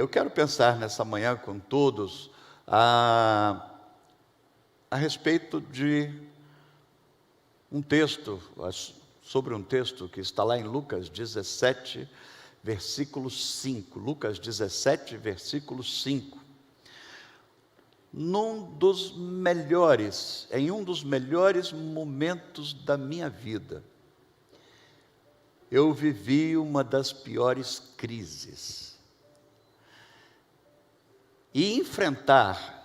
Eu quero pensar nessa manhã com todos a respeito de um texto, sobre um texto que está lá em Lucas 17, versículo 5. Lucas 17, versículo 5. Em um dos melhores momentos da minha vida, eu vivi uma das piores crises. E enfrentar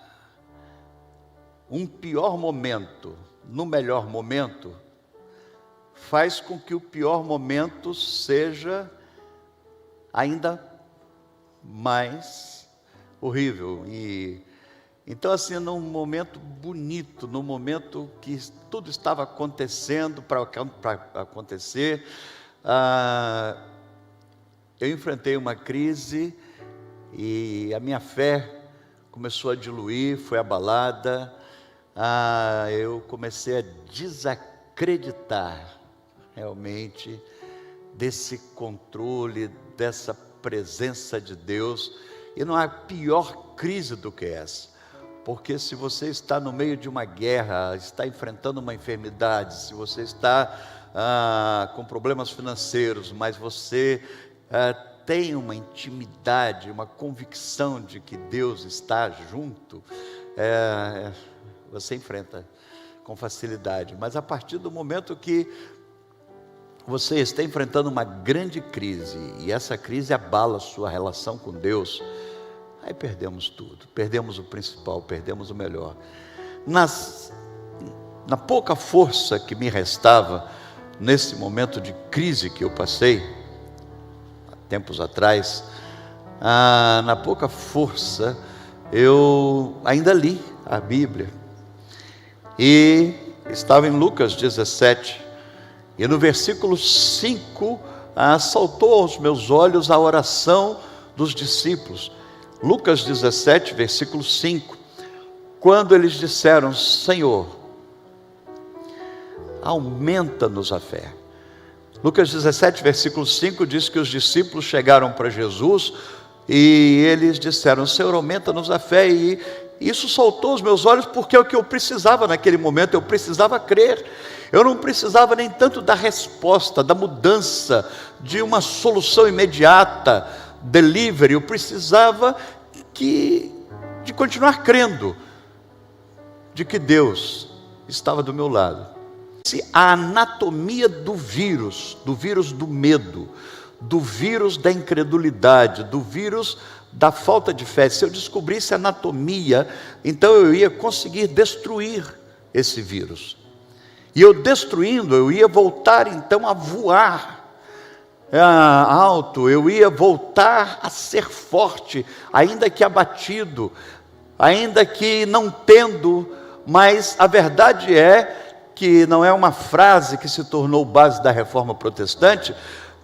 um pior momento no melhor momento faz com que o pior momento seja ainda mais horrível. Então, assim, num momento bonito, num momento que tudo estava acontecendo para acontecer, eu enfrentei uma crise e a minha fé começou a diluir, foi abalada. Eu comecei a desacreditar realmente desse controle, dessa presença de Deus. E não há pior crise do que essa. Porque se você está no meio de uma guerra, está enfrentando uma enfermidade, se você está com problemas financeiros, mas você tem uma intimidade, uma convicção de que Deus está junto, você enfrenta com facilidade. Mas a partir do momento que você está enfrentando uma grande crise, e essa crise abala a sua relação com Deus, aí perdemos tudo, perdemos o principal, perdemos o melhor. Na pouca força que me restava, nesse momento de crise que eu passei, há tempos atrás, na pouca força, eu ainda li a Bíblia, e estava em Lucas 17, e no versículo 5, saltou aos meus olhos a oração dos discípulos. Lucas 17, versículo 5, quando eles disseram: Senhor, aumenta-nos a fé. Lucas 17, versículo 5 diz que os discípulos chegaram para Jesus e eles disseram: Senhor, aumenta-nos a fé. E isso saltou aos meus olhos, porque é o que eu precisava naquele momento. Eu precisava crer. Eu não precisava nem tanto da resposta, da mudança, de uma solução imediata, delivery. Eu precisava de continuar crendo de que Deus estava do meu lado. A anatomia do vírus do medo, do vírus da incredulidade, do vírus da falta de fé, se eu descobrisse a anatomia, então eu ia conseguir destruir esse vírus. E eu destruindo, eu ia voltar então a voar alto, eu ia voltar a ser forte, ainda que abatido, ainda que não tendo, mas a verdade é que não é uma frase que se tornou base da reforma protestante,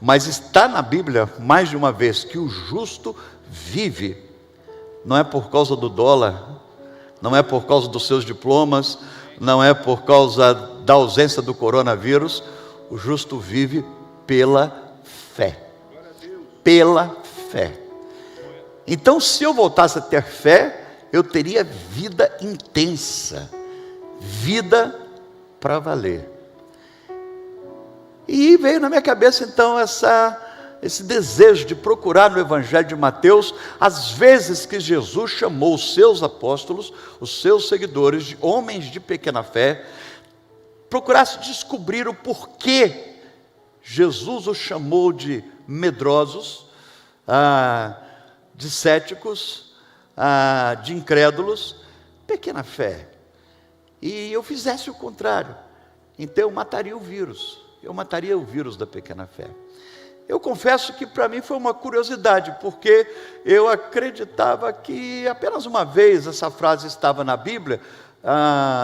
mas está na Bíblia mais de uma vez, que o justo vive. Não é por causa do dólar, não é por causa dos seus diplomas, não é por causa da ausência do coronavírus. O justo vive pela fé. Pela fé. Então, se eu voltasse a ter fé, eu teria vida intensa, vida para valer. E veio na minha cabeça então esse desejo de procurar no Evangelho de Mateus as vezes que Jesus chamou os seus apóstolos, os seus seguidores, de homens de pequena fé, procurasse descobrir o porquê Jesus os chamou de medrosos, de céticos, de incrédulos, pequena fé. E eu fizesse o contrário, então eu mataria o vírus. Eu mataria o vírus da pequena fé. Eu confesso que para mim foi uma curiosidade, porque eu acreditava que apenas uma vez essa frase estava na Bíblia,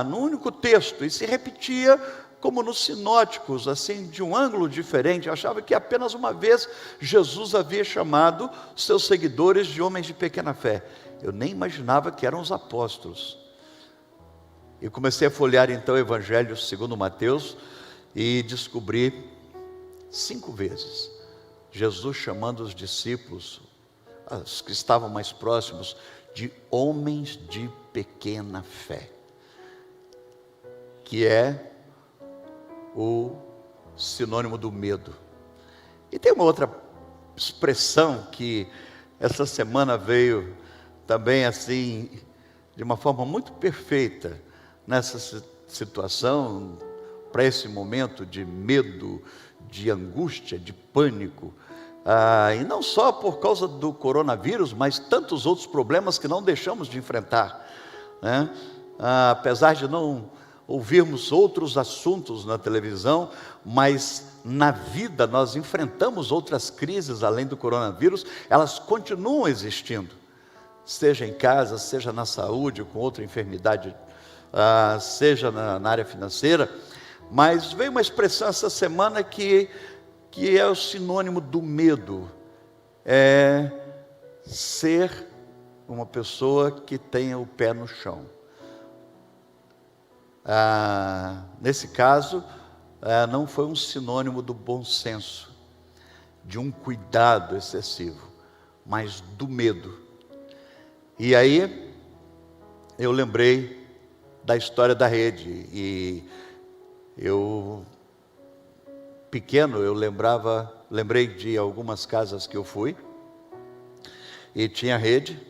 num único texto, e se repetia como nos sinóticos, assim, de um ângulo diferente. Eu achava que apenas uma vez Jesus havia chamado seus seguidores de homens de pequena fé. Eu nem imaginava que eram os apóstolos. Eu comecei a folhear então o Evangelho segundo Mateus, e descobri 5 vezes Jesus chamando os discípulos os que estavam mais próximos, de homens de pequena fé, que é o sinônimo do medo. E tem uma outra expressão que essa semana veio também assim, de uma forma muito perfeita, nessa situação, para esse momento de medo, de angústia, de pânico, e não só por causa do coronavírus, mas tantos outros problemas que não deixamos de enfrentar, né? Apesar de não ouvirmos outros assuntos na televisão, mas na vida nós enfrentamos outras crises além do coronavírus, elas continuam existindo, seja em casa, seja na saúde, com outra enfermidade, seja na área financeira. Mas veio uma expressão essa semana que é o sinônimo do medo, é ser uma pessoa que tenha o pé no chão. Nesse caso, não foi um sinônimo do bom senso, de um cuidado excessivo, mas do medo. E aí, eu lembrei da história da rede, e eu, pequeno, lembrei de algumas casas que eu fui, e tinha rede,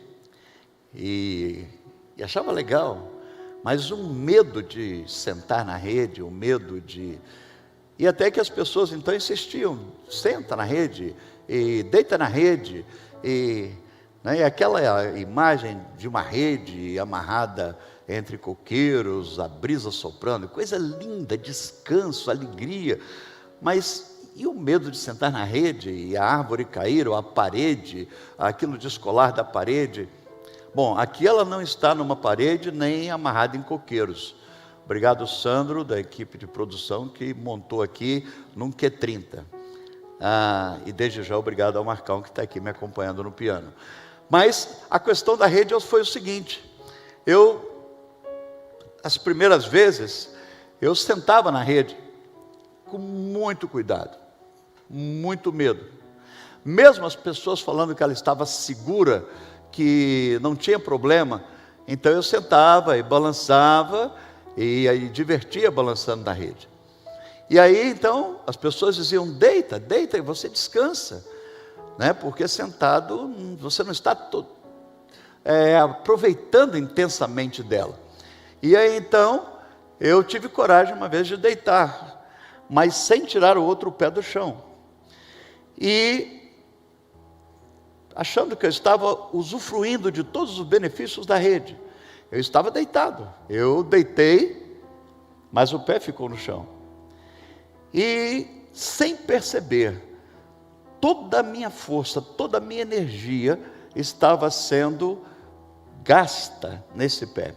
e achava legal, mas um medo de sentar na rede, um medo de... E até que as pessoas então insistiam, senta na rede, e deita na rede, e aquela imagem de uma rede amarrada entre coqueiros, a brisa soprando, coisa linda, descanso, alegria. Mas e o medo de sentar na rede, e a árvore cair, ou a parede, aquilo descolar da parede? Bom, aqui ela não está numa parede, nem amarrada em coqueiros. Obrigado, Sandro, da equipe de produção, que montou aqui num Q30. E desde já, obrigado ao Marcão, que está aqui me acompanhando no piano. Mas a questão da rede foi o seguinte: as primeiras vezes, eu sentava na rede com muito cuidado, muito medo. Mesmo as pessoas falando que ela estava segura, que não tinha problema, então eu sentava e balançava, e aí divertia balançando na rede. E aí então as pessoas diziam: deita e você descansa, né? Porque sentado você não está aproveitando intensamente dela. E aí então eu tive coragem uma vez de deitar, mas sem tirar o outro pé do chão, e achando que eu estava usufruindo de todos os benefícios da rede. Eu estava deitado, eu deitei, mas o pé ficou no chão. E sem perceber, toda a minha força, toda a minha energia estava sendo gasta nesse pé.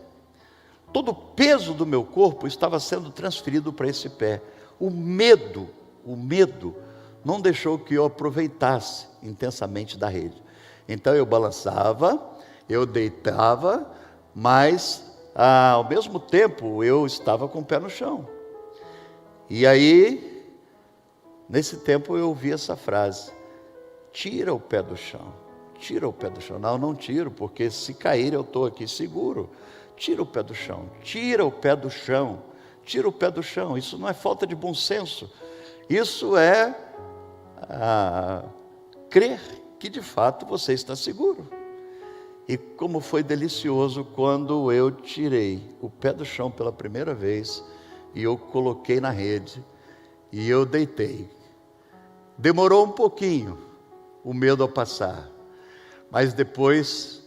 Todo o peso do meu corpo estava sendo transferido para esse pé. O medo não deixou que eu aproveitasse intensamente da rede. Então eu balançava, eu deitava, mas ao mesmo tempo eu estava com o pé no chão. E aí, nesse tempo eu ouvi essa frase: tira o pé do chão, tira o pé do chão. Não tiro, porque se cair eu estou aqui seguro. Tira o pé do chão, tira o pé do chão, tira o pé do chão. Isso não é falta de bom senso, isso é crer que de fato você está seguro. E como foi delicioso quando eu tirei o pé do chão pela primeira vez, e eu coloquei na rede, e eu deitei. Demorou um pouquinho o medo a passar, mas depois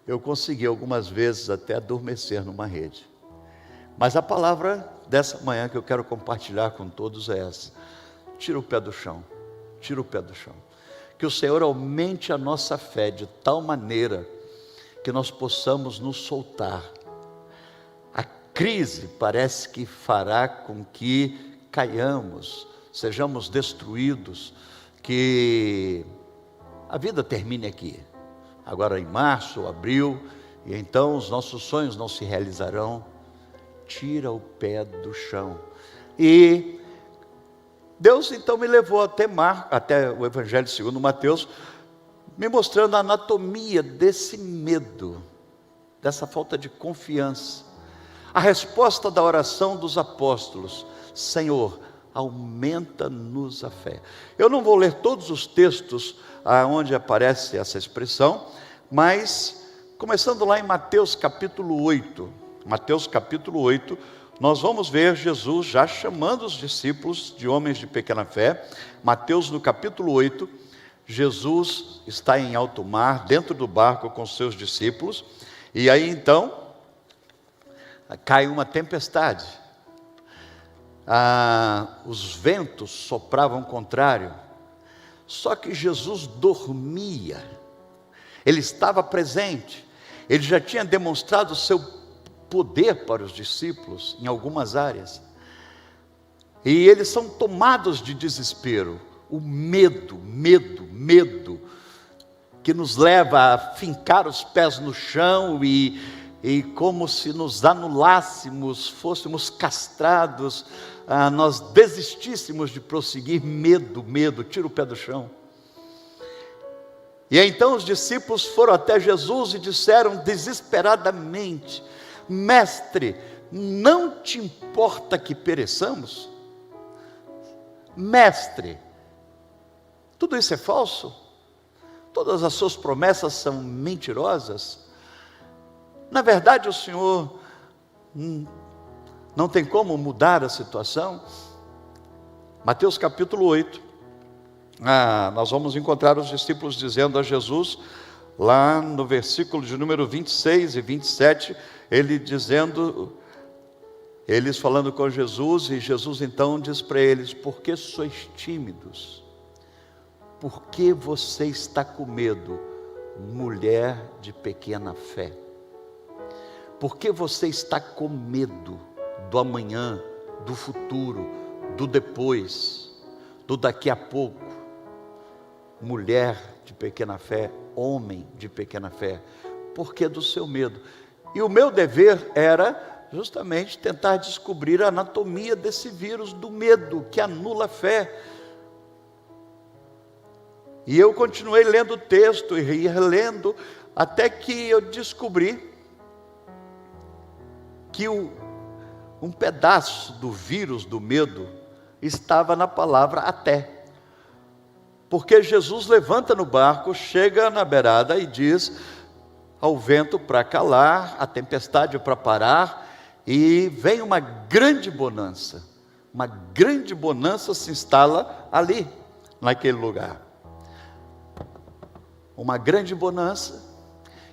eu consegui algumas vezes até adormecer numa rede. Mas a palavra dessa manhã que eu quero compartilhar com todos é essa: tira o pé do chão, tira o pé do chão. Que o Senhor aumente a nossa fé de tal maneira que nós possamos nos soltar. A crise parece que fará com que caiamos, sejamos destruídos, que a vida termine aqui, agora em março ou abril, e então os nossos sonhos não se realizarão. Tira o pé do chão. E Deus então me levou até o Evangelho segundo Mateus, me mostrando a anatomia desse medo, dessa falta de confiança. A resposta da oração dos apóstolos: Senhor, aumenta-nos a fé. Eu não vou ler todos os textos onde aparece essa expressão, mas começando lá em Mateus capítulo 8. Mateus capítulo 8, nós vamos ver Jesus já chamando os discípulos de homens de pequena fé. Mateus no capítulo 8, Jesus está em alto mar, dentro do barco com seus discípulos, e aí então cai uma tempestade. Os ventos sopravam contrário, só que Jesus dormia. Ele estava presente, ele já tinha demonstrado o seu poder para os discípulos em algumas áreas, e eles são tomados de desespero. O medo, que nos leva a fincar os pés no chão e como se nos anulássemos, fôssemos castrados, nós desistíssemos de prosseguir. Medo, tira o pé do chão. E então os discípulos foram até Jesus e disseram desesperadamente: Mestre, não te importa que pereçamos? Mestre, tudo isso é falso? Todas as suas promessas são mentirosas? Na verdade, o Senhor não tem como mudar a situação? Mateus capítulo 8, nós vamos encontrar os discípulos dizendo a Jesus, lá no versículo de número 26 e 27, eles falando com Jesus, e Jesus então diz para eles: por que sois tímidos? Por que você está com medo, mulher de pequena fé? Por que você está com medo do amanhã, do futuro, do depois, do daqui a pouco? Mulher de pequena fé, homem de pequena fé, por que do seu medo? E o meu dever era justamente tentar descobrir a anatomia desse vírus do medo, que anula a fé. E eu continuei lendo o texto e relendo, até que eu descobri que um pedaço do vírus do medo estava na palavra até. Porque Jesus levanta no barco, chega na beirada e diz ao vento para calar, a tempestade para parar, e vem uma grande bonança. Uma grande bonança se instala ali, naquele lugar. Uma grande bonança,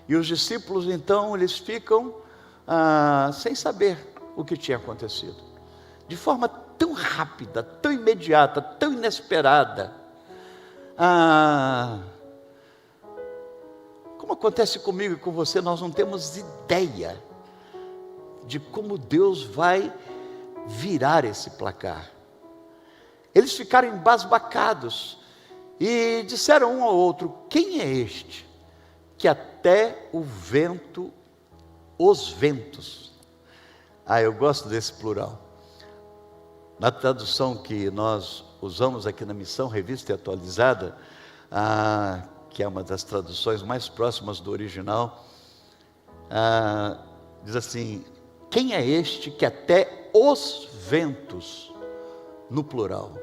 e os discípulos então, eles ficam sem saber o que tinha acontecido, de forma tão rápida, tão imediata, tão inesperada. Como acontece comigo e com você, nós não temos ideia de como Deus vai virar esse placar. Eles ficaram embasbacados e disseram um ao outro: quem é este que até os ventos? Eu gosto desse plural. Na tradução que nós usamos aqui na Missão Revista e Atualizada, que é uma das traduções mais próximas do original, diz assim: quem é este que até os ventos, no plural,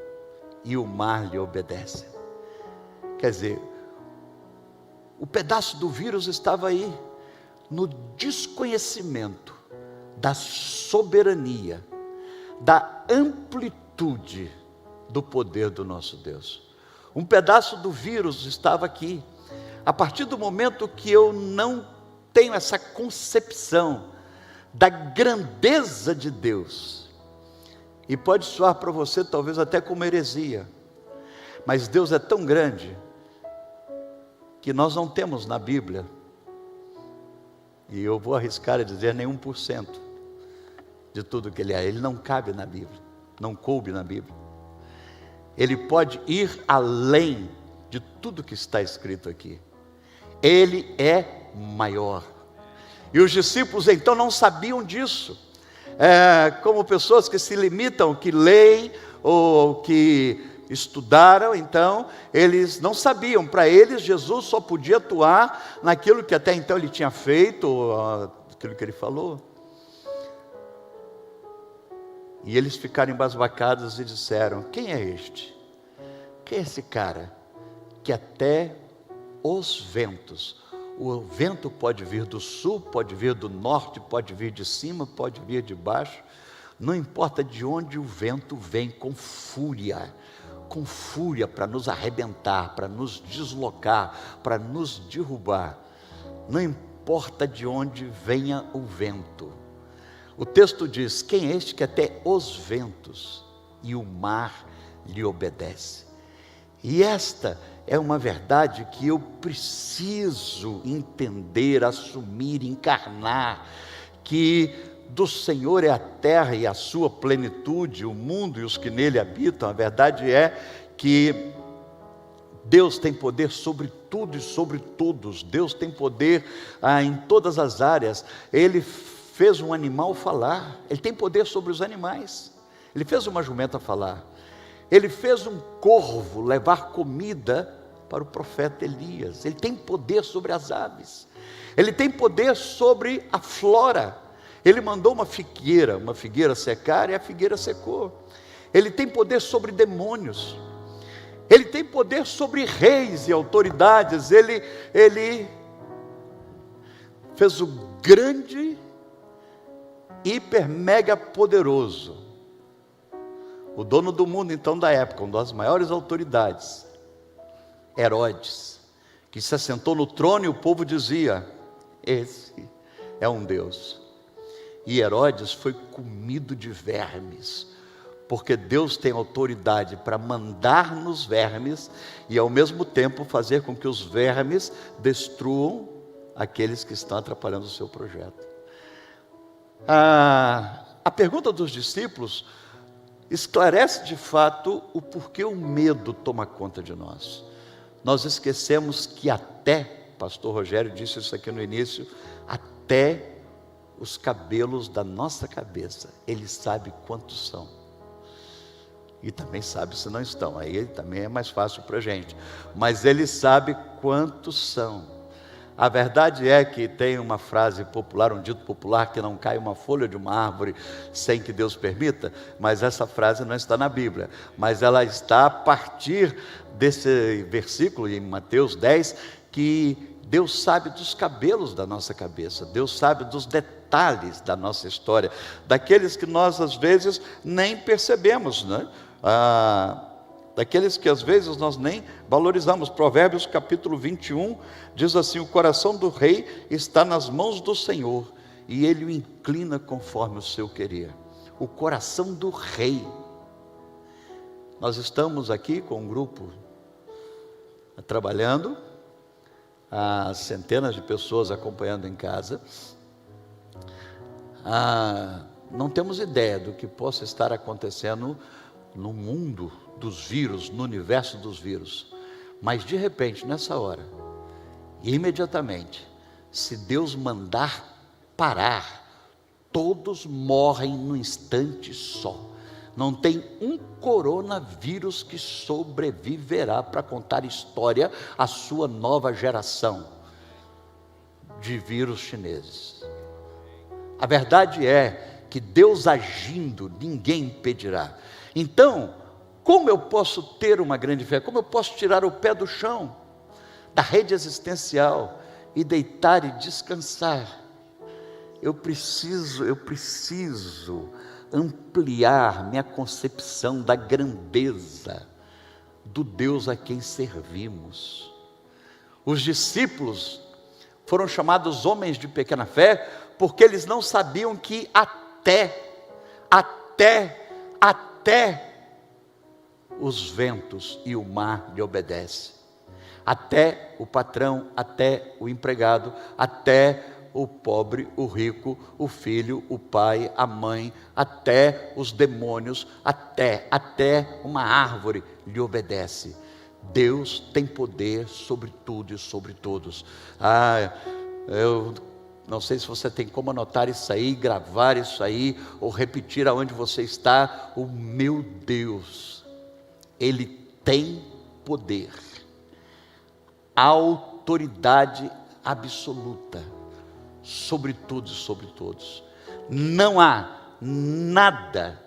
e o mar lhe obedece? Quer dizer, o pedaço do vírus estava aí, no desconhecimento da soberania, da amplitude do poder do nosso Deus. Um pedaço do vírus estava aqui. A partir do momento que eu não tenho essa concepção da grandeza de Deus, e pode soar para você talvez até como heresia, mas Deus é tão grande que nós não temos na Bíblia, e eu vou arriscar a dizer nem 1% de tudo que Ele é. Ele não cabe na Bíblia, não coube na Bíblia. Ele pode ir além de tudo que está escrito aqui. Ele é maior. E os discípulos então não sabiam disso. Como pessoas que se limitam, que leem ou que estudaram, então, eles não sabiam. Para eles, Jesus só podia atuar naquilo que até então ele tinha feito, aquilo que ele falou. E eles ficaram embasbacados e disseram: quem é este? Quem é esse cara que até os ventos, o vento pode vir do sul, pode vir do norte, pode vir de cima, pode vir de baixo, não importa de onde o vento vem, com fúria para nos arrebentar, para nos deslocar, para nos derrubar, não importa de onde venha o vento. O texto diz: quem é este que até os ventos e o mar lhe obedece? E esta é uma verdade que eu preciso entender, assumir, encarnar, que do Senhor é a terra e a sua plenitude, o mundo e os que nele habitam. A verdade é que Deus tem poder sobre tudo e sobre todos. Deus tem poder em todas as áreas. Ele fez um animal falar, Ele tem poder sobre os animais. Ele fez uma jumenta falar. Ele fez um corvo levar comida para o profeta Elias. Ele tem poder sobre as aves. Ele tem poder sobre a flora. Ele mandou uma figueira secar e a figueira secou. Ele tem poder sobre demônios. Ele tem poder sobre reis e autoridades. Ele fez o grande, hiper, mega poderoso, o dono do mundo então da época, uma das maiores autoridades, Herodes, que se assentou no trono e o povo dizia: esse é um Deus. E Herodes foi comido de vermes, porque Deus tem autoridade para mandar nos vermes e ao mesmo tempo fazer com que os vermes destruam aqueles que estão atrapalhando o seu projeto. A pergunta dos discípulos esclarece de fato o porquê o medo toma conta de nós. Nós esquecemos que até, pastor Rogério disse isso aqui no início, até os cabelos da nossa cabeça, Ele sabe quantos são. E também sabe se não estão, aí também é mais fácil para a gente. Mas Ele sabe quantos são. A verdade é que tem uma frase popular, um dito popular, que não cai uma folha de uma árvore sem que Deus permita, mas essa frase não está na Bíblia, mas ela está a partir desse versículo em Mateus 10, que Deus sabe dos cabelos da nossa cabeça, Deus sabe dos detalhes da nossa história, daqueles que nós às vezes nem percebemos, né? Daqueles que às vezes nós nem valorizamos. Provérbios capítulo 21 diz assim: o coração do rei está nas mãos do Senhor e Ele o inclina conforme o seu querer. O coração do rei. Nós estamos aqui com um grupo trabalhando, há centenas de pessoas acompanhando em casa. Não temos ideia do que possa estar acontecendo no mundo dos vírus, no universo dos vírus, mas de repente, nessa hora, imediatamente, se Deus mandar parar, todos morrem num instante só. Não tem um coronavírus que sobreviverá para contar história à sua nova geração de vírus chineses. A verdade é que Deus agindo, ninguém impedirá. Então, como eu posso ter uma grande fé? Como eu posso tirar o pé do chão, da rede existencial, e deitar e descansar? Eu preciso ampliar minha concepção da grandeza do Deus a quem servimos. Os discípulos foram chamados homens de pequena fé, porque eles não sabiam que até os ventos e o mar lhe obedecem. Até o patrão, até o empregado, até o pobre, o rico, o filho, o pai, a mãe, até os demônios, até uma árvore lhe obedece. Deus tem poder sobre tudo e sobre todos. Eu não sei se você tem como anotar isso aí, gravar isso aí, ou repetir aonde você está. O meu Deus Ele tem poder, autoridade absoluta sobre tudo e sobre todos. Não há nada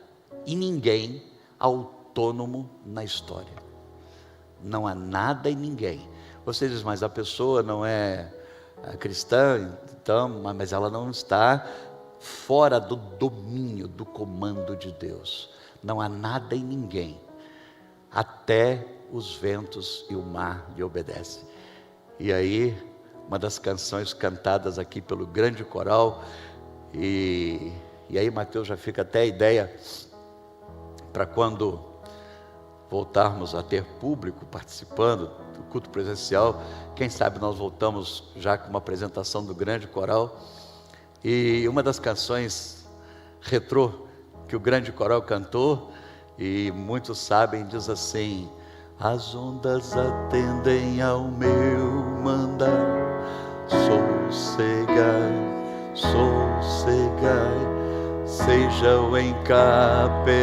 e ninguém autônomo na história. Não há nada e ninguém. Você diz, mas a pessoa não é cristã, então, mas ela não está fora do domínio, do comando de Deus. Não há nada e ninguém. Até os ventos e o mar lhe obedecem. E aí, uma das canções cantadas aqui pelo grande coral, e aí Mateus já fica até a ideia para quando voltarmos a ter público participando do culto presencial, quem sabe nós voltamos já com uma apresentação do grande coral. E uma das canções retrô que o grande coral cantou, e muitos sabem, diz assim: as ondas atendem ao meu mandar, sossegai, sossegai, seja o encapelado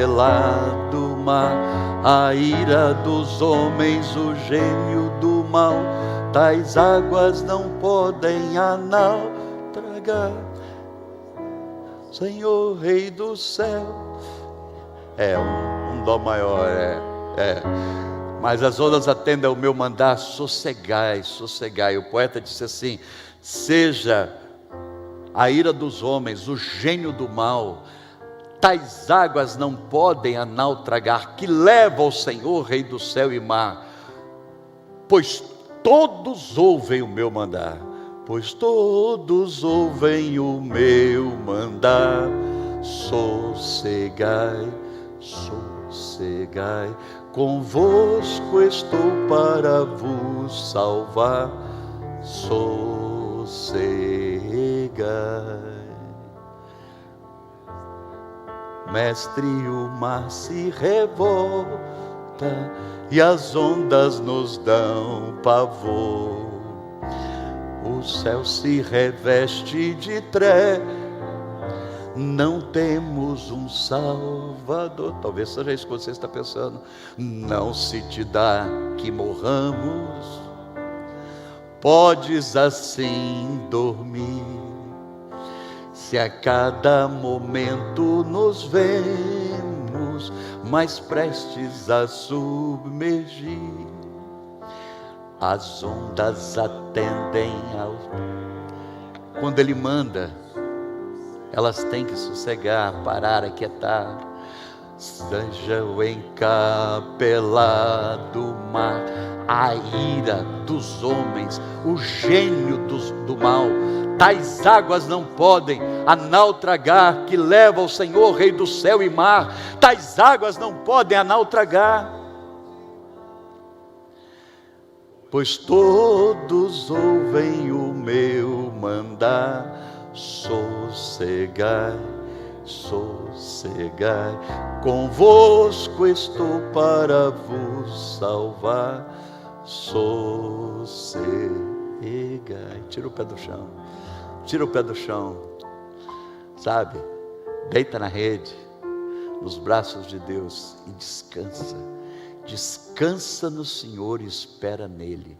mar, a ira dos homens, o gênio do mal, tais águas não podem a nau tragar. Senhor, Rei do céu, um dó maior, mas as ondas atendem ao meu mandar, sossegai, sossegai. O poeta disse assim: seja a ira dos homens, o gênio do mal, tais águas não podem a nau tragar, que leva ao Senhor, Rei do céu e mar, pois todos ouvem o meu mandar, pois todos ouvem o meu mandar, sossegai, sossegai, convosco estou para vos salvar, sossegai. Mestre, o mar se revolta e as ondas nos dão pavor, o céu se reveste de trevas, não temos um Salvador. Talvez seja isso que você está pensando. Não se te dá que morramos, podes assim dormir, se a cada momento nos vemos mais prestes a submergir. As ondas atendem ao... Quando Ele manda, elas têm que sossegar, parar, aquietar. Seja o encapelado mar, a ira dos homens, o gênio do mal, tais águas não podem a nau tragar, que leva ao Senhor, Rei do céu e mar, tais águas não podem a nau tragar, pois todos ouvem o meu mandar, sossegai, sossegai, convosco estou para vos salvar, sossegai. Tira o pé do chão, tira o pé do chão, sabe? Deita na rede, nos braços de Deus e descansa. Descansa no Senhor e espera nele,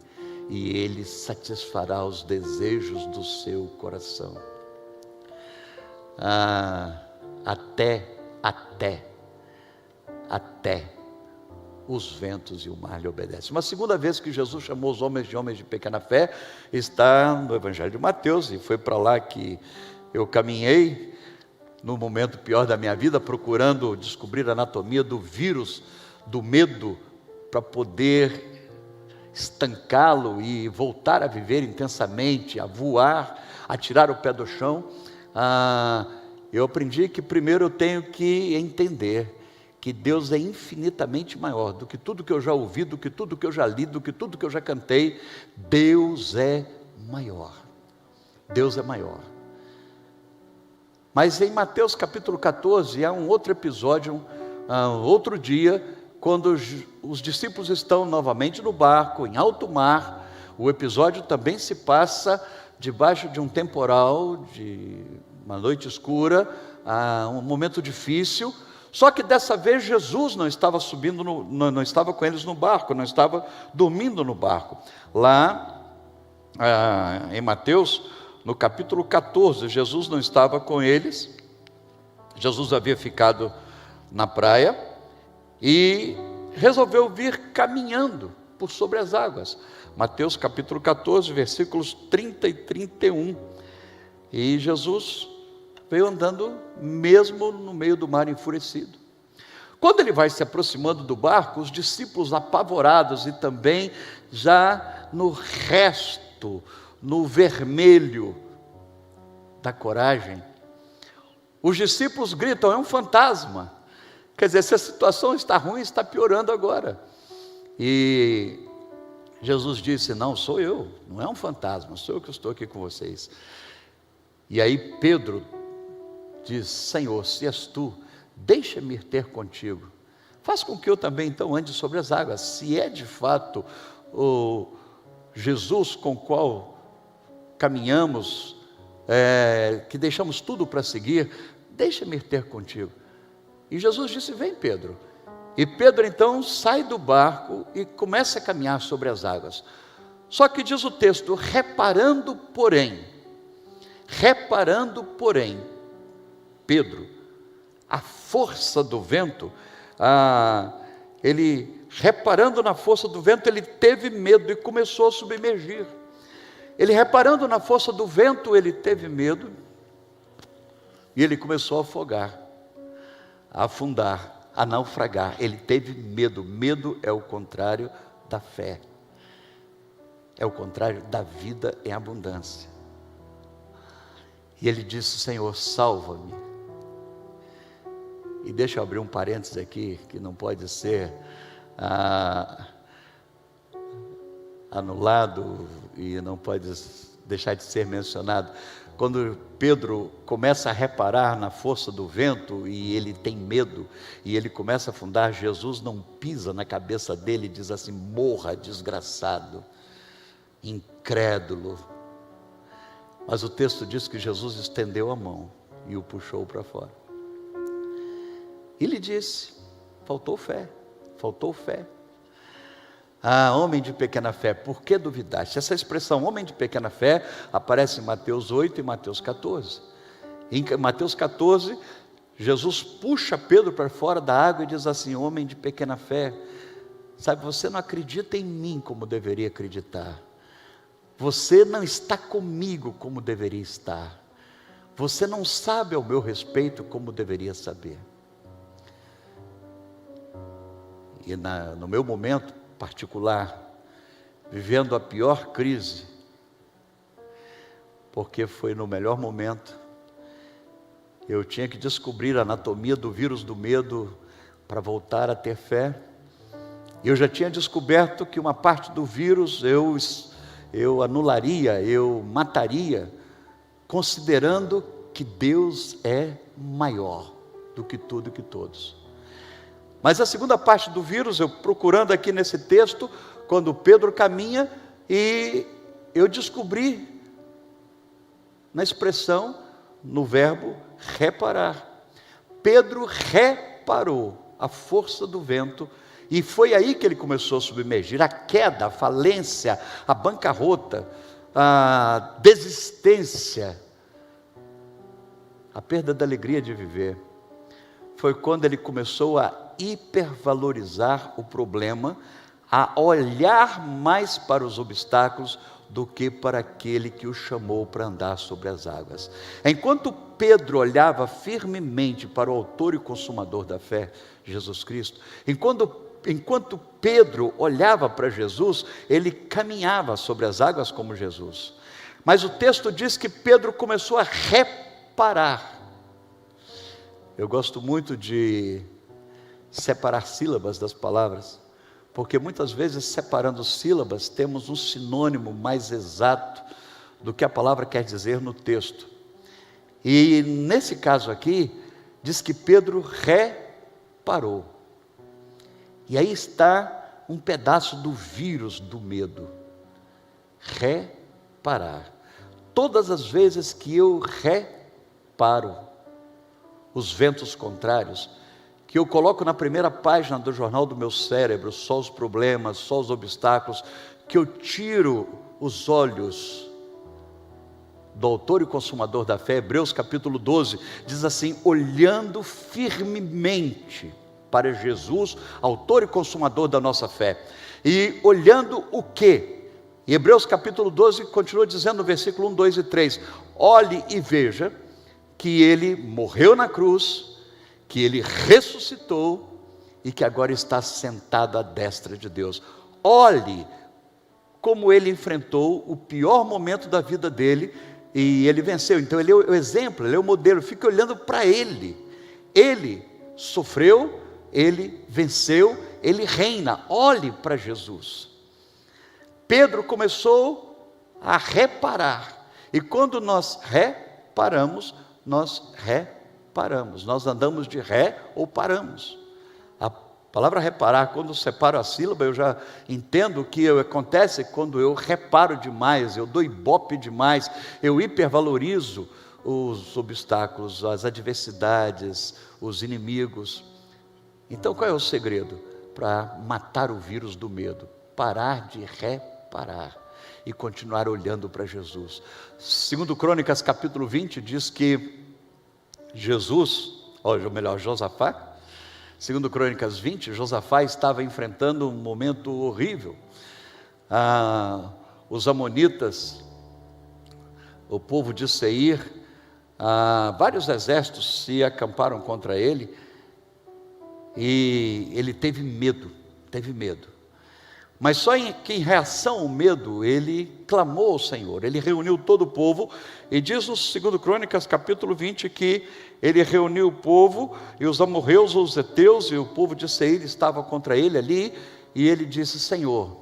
e Ele satisfará os desejos do seu coração. Até os ventos e o mar lhe obedecem. Uma segunda vez que Jesus chamou os homens de pequena fé, está no Evangelho de Mateus, e foi para lá que eu caminhei, no momento pior da minha vida, procurando descobrir a anatomia do vírus, do medo, para poder estancá-lo e voltar a viver intensamente, a voar, a tirar o pé do chão. Eu aprendi que primeiro eu tenho que entender que Deus é infinitamente maior do que tudo que eu já ouvi, do que tudo que eu já li, do que tudo que eu já cantei. Deus é maior. Deus é maior. Mas em Mateus capítulo 14, há um outro episódio, outro dia, quando os discípulos estão novamente no barco, em alto mar. O episódio também se passa debaixo de um temporal, de uma noite escura, um momento difícil. Só que dessa vez Jesus não estava subindo, não estava com eles no barco, não estava dormindo no barco. Lá em Mateus, no capítulo 14, Jesus não estava com eles. Jesus havia ficado na praia e resolveu vir caminhando por sobre as águas. Mateus capítulo 14, versículos 30 e 31. E Jesus veio andando mesmo no meio do mar enfurecido. Quando ele vai se aproximando do barco, os discípulos apavorados e também já no resto, no vermelho da coragem, os discípulos gritam: é um fantasma. Quer dizer, se a situação está ruim, está piorando agora. E Jesus disse: não, sou eu, não é um fantasma, sou eu que estou aqui com vocês. E aí Pedro diz: Senhor, se és tu, deixa-me ir ter contigo. Faz com que eu também então ande sobre as águas. Se é de fato o Jesus com o qual caminhamos, que deixamos tudo para seguir, deixa-me ir ter contigo. E Jesus disse: vem, Pedro. E Pedro então sai do barco e começa a caminhar sobre as águas. Só que diz o texto: reparando porém, Pedro, a força do vento, ele reparando na força do vento, ele teve medo e começou a submergir. Ele reparando na força do vento, ele teve medo e ele começou a afogar, a afundar, a naufragar. Ele teve medo. Medo é o contrário da fé, é o contrário da vida em abundância. E ele disse: Senhor, salva-me. E deixa eu abrir um parênteses aqui, que não pode ser anulado e não pode deixar de ser mencionado. Quando Pedro começa a reparar na força do vento e ele tem medo, e ele começa a afundar, Jesus não pisa na cabeça dele e diz assim: morra, desgraçado, incrédulo. Mas o texto diz que Jesus estendeu a mão e o puxou para fora. E lhe disse: faltou fé. Homem de pequena fé, por que duvidaste? Essa expressão, homem de pequena fé, aparece em Mateus 8 e Mateus 14. Em Mateus 14, Jesus puxa Pedro para fora da água e diz assim: homem de pequena fé, sabe, você não acredita em mim como deveria acreditar. Você não está comigo como deveria estar. Você não sabe ao meu respeito como deveria saber. E no meu momento particular, vivendo a pior crise, porque foi no melhor momento, eu tinha que descobrir a anatomia do vírus do medo para voltar a ter fé. Eu já tinha descoberto que uma parte do vírus eu anularia, eu mataria, considerando que Deus é maior do que tudo e que todos. Mas a segunda parte do vírus, eu procurando aqui nesse texto, quando Pedro caminha, e eu descobri na expressão, no verbo reparar. Pedro reparou a força do vento, e foi aí que ele começou a submergir. A queda, a falência, a bancarrota, a desistência, a perda da alegria de viver, foi quando ele começou a hipervalorizar o problema, a olhar mais para os obstáculos do que para aquele que o chamou para andar sobre as águas. Enquanto Pedro olhava firmemente para o autor e consumador da fé, Jesus Cristo, enquanto Pedro olhava para Jesus, ele caminhava sobre as águas como Jesus. Mas o texto diz que Pedro começou a reparar. Eu gosto muito de separar sílabas das palavras, porque muitas vezes, separando sílabas, temos um sinônimo mais exato do que a palavra quer dizer no texto. E nesse caso aqui, diz que Pedro reparou. E aí está um pedaço do vírus do medo. Reparar. Todas as vezes que eu reparo os ventos contrários, que eu coloco na primeira página do jornal do meu cérebro, só os problemas, só os obstáculos, que eu tiro os olhos do autor e consumador da fé. Hebreus capítulo 12, diz assim: olhando firmemente para Jesus, autor e consumador da nossa fé. E olhando o quê? Em Hebreus capítulo 12, continua dizendo no versículo 1, 2 e 3, olhe e veja que ele morreu na cruz, que ele ressuscitou e que agora está sentado à destra de Deus. Olhe como ele enfrentou o pior momento da vida dele e ele venceu. Então ele é o exemplo, ele é o modelo. Fique olhando para ele. Ele sofreu, ele venceu, ele reina. Olhe para Jesus. Pedro começou a reparar, e quando nós reparamos, nós andamos de ré ou paramos. A palavra reparar, quando eu separo a sílaba, eu já entendo o que acontece quando eu reparo demais, eu dou ibope demais, eu hipervalorizo os obstáculos, as adversidades, os inimigos. Então qual é o segredo para matar o vírus do medo? Parar de reparar e continuar olhando para Jesus. Segundo Crônicas capítulo 20 diz que Josafá, segundo Crônicas 20, Josafá estava enfrentando um momento horrível. Os amonitas, o povo de Seir, vários exércitos se acamparam contra ele, e ele teve medo. Mas só que em reação ao medo, ele clamou ao Senhor, ele reuniu todo o povo, e diz no 2 Crônicas capítulo 20, que ele reuniu o povo, e os amorreus, os heteus, e o povo de Seir estava contra ele ali, e ele disse: Senhor,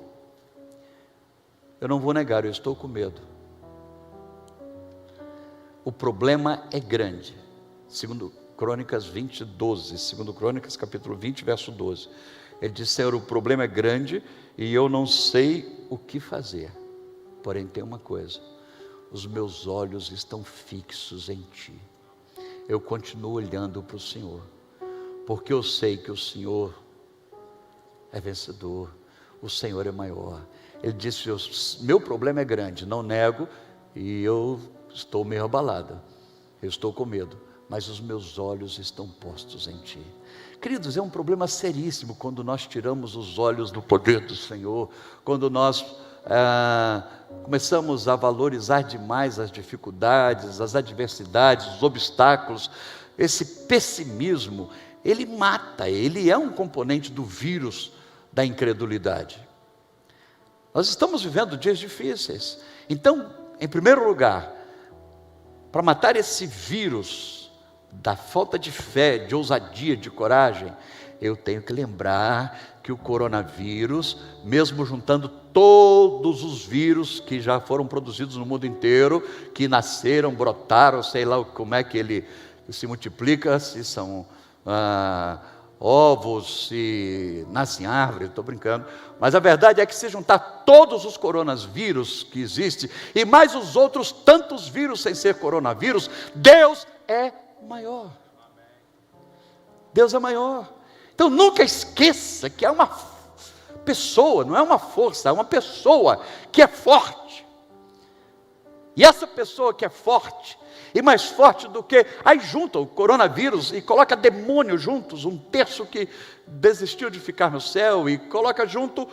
eu não vou negar, eu estou com medo, o problema é grande. 2 Crônicas 20, 12, 2 Crônicas capítulo 20, verso 12, ele disse: Senhor, o problema é grande, e eu não sei o que fazer, porém tem uma coisa, os meus olhos estão fixos em Ti, eu continuo olhando para o Senhor, porque eu sei que o Senhor é vencedor, o Senhor é maior. Ele disse: meu problema é grande, não nego, e eu estou meio abalado, eu estou com medo, mas os meus olhos estão postos em Ti. Queridos, é um problema seríssimo quando nós tiramos os olhos do poder do Senhor, quando nós começamos a valorizar demais as dificuldades, as adversidades, os obstáculos. Esse pessimismo, ele mata, ele é um componente do vírus da incredulidade. Nós estamos vivendo dias difíceis, então, em primeiro lugar, para matar esse vírus da falta de fé, de ousadia, de coragem, eu tenho que lembrar que o coronavírus, mesmo juntando todos os vírus que já foram produzidos no mundo inteiro, que nasceram, brotaram, sei lá como é que ele se multiplica, se são ovos, se nascem árvores, estou brincando, mas a verdade é que se juntar todos os coronavírus que existem, e mais os outros tantos vírus sem ser coronavírus, Deus é maior. Deus é maior. Então nunca esqueça que é uma pessoa, não é uma força, é uma pessoa que é forte. E essa pessoa que é forte, e mais forte do que, aí junta o coronavírus e coloca demônio juntos, um terço que desistiu de ficar no céu, e coloca junto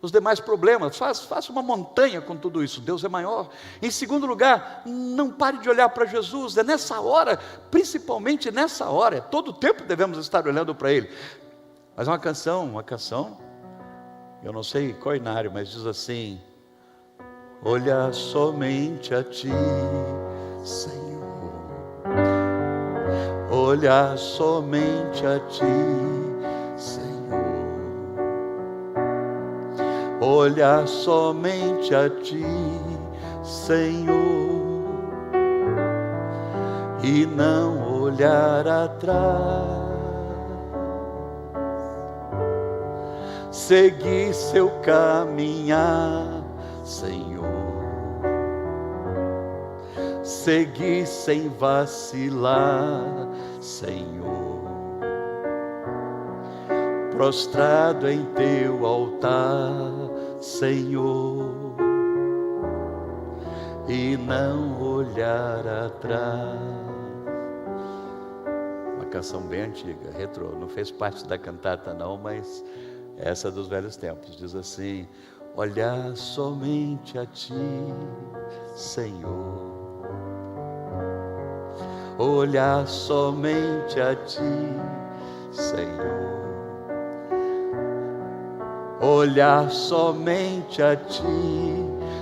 os demais problemas, faça uma montanha com tudo isso. Deus é maior. Em segundo lugar, não pare de olhar para Jesus, é nessa hora, principalmente nessa hora, todo o tempo devemos estar olhando para Ele. Mas uma canção, eu não sei qual inário, mas diz assim: olhar somente a Ti, Senhor, olhar somente a Ti, Senhor, olhar somente a Ti, Senhor, e não olhar atrás, seguir seu caminhar, Senhor, segui sem vacilar, Senhor, prostrado em teu altar, Senhor, e não olhar atrás. Uma canção bem antiga, retrô, não fez parte da cantata não, mas essa dos velhos tempos. Diz assim: olhar somente a ti, Senhor, olhar somente a ti, Senhor, olhar somente a ti,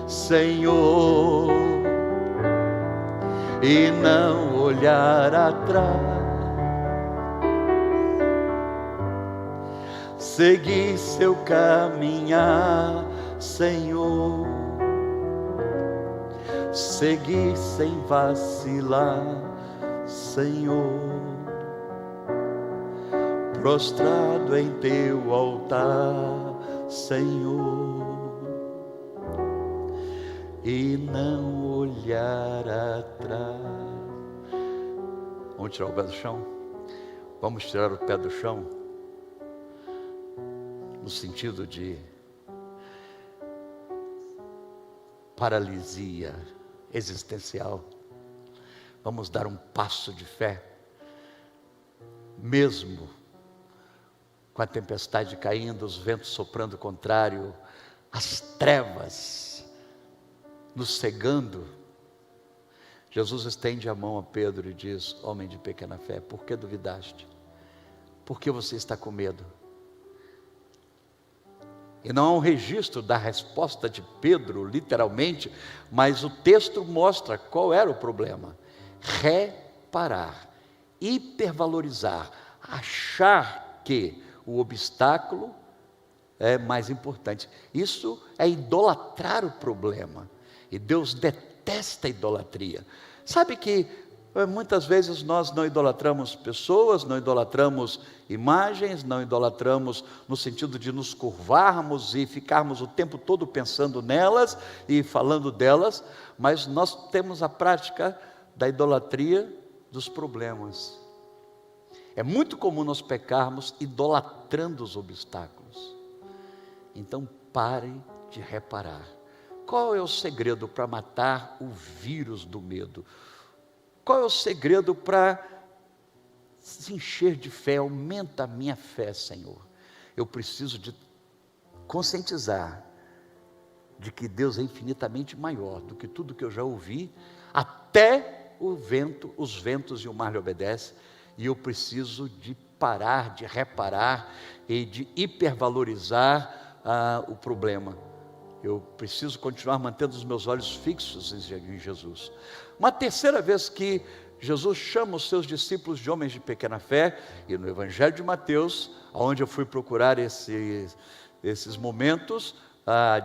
Senhor, e não olhar atrás. Seguir seu caminhar, Senhor, seguir sem vacilar, Senhor, prostrado em teu altar, Senhor, e não olhar atrás. Vamos tirar o pé do chão? Vamos tirar o pé do chão, no sentido de paralisia existencial. Vamos dar um passo de fé, mesmo com a tempestade caindo, os ventos soprando contrário, as trevas nos cegando. Jesus estende a mão a Pedro e diz: homem de pequena fé, por que duvidaste? Por que você está com medo? E não há um registro da resposta de Pedro, literalmente, mas o texto mostra qual era o problema: reparar, hipervalorizar, achar que o obstáculo é mais importante. Isso é idolatrar o problema, e Deus detesta a idolatria. Sabe que muitas vezes nós não idolatramos pessoas, não idolatramos imagens, não idolatramos no sentido de nos curvarmos e ficarmos o tempo todo pensando nelas e falando delas, mas nós temos a prática da idolatria dos problemas. É muito comum nós pecarmos idolatrando os obstáculos. Então pare de reparar. Qual é o segredo para matar o vírus do medo? Qual é o segredo para se encher de fé? Aumenta a minha fé, Senhor. Eu preciso de conscientizar de que Deus é infinitamente maior do que tudo que eu já ouvi, até o vento, os ventos e o mar lhe obedecem, e eu preciso de parar, de reparar e de hipervalorizar o problema. Eu preciso continuar mantendo os meus olhos fixos em Jesus. Uma terceira vez que Jesus chama os seus discípulos de homens de pequena fé, e no Evangelho de Mateus, onde eu fui procurar esses momentos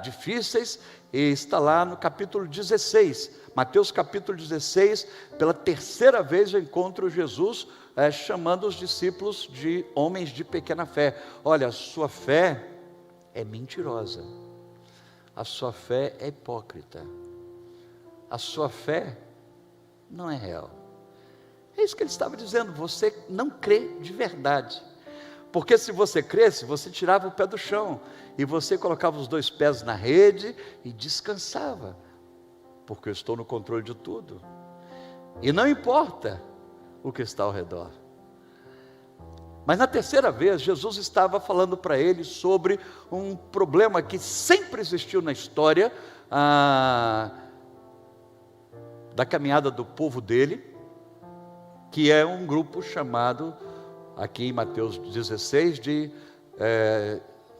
difíceis, e está lá no capítulo 16, Mateus capítulo 16, pela terceira vez eu encontro Jesus chamando os discípulos de homens de pequena fé. Olha, a sua fé é mentirosa, a sua fé é hipócrita, a sua fé não é real. É isso que ele estava dizendo: você não crê de verdade, porque se você cresce, você tirava o pé do chão, e você colocava os dois pés na rede e descansava, porque eu estou no controle de tudo, e não importa o que está ao redor. Mas na terceira vez, Jesus estava falando para ele sobre um problema que sempre existiu na história da caminhada do povo dele, que é um grupo chamado, aqui em Mateus 16, de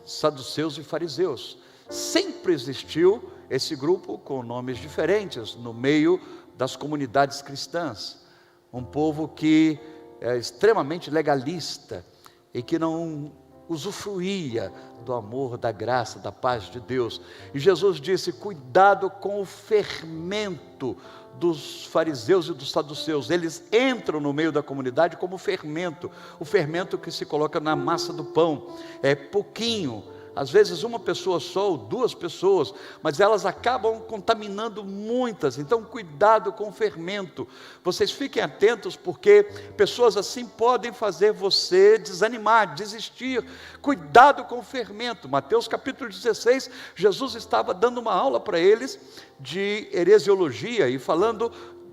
saduceus e fariseus. Sempre existiu esse grupo com nomes diferentes no meio das comunidades cristãs. Um povo que é extremamente legalista e que não usufruía do amor, da graça, da paz de Deus. E Jesus disse: cuidado com o fermento dos fariseus e dos saduceus. Eles entram no meio da comunidade como fermento, o fermento que se coloca na massa do pão. É pouquinho, às vezes uma pessoa só ou duas pessoas, mas elas acabam contaminando muitas. Então cuidado com o fermento. Vocês fiquem atentos, porque pessoas assim podem fazer você desanimar, desistir. Cuidado com o fermento. Mateus capítulo 16, Jesus estava dando uma aula para eles de heresiologia e falando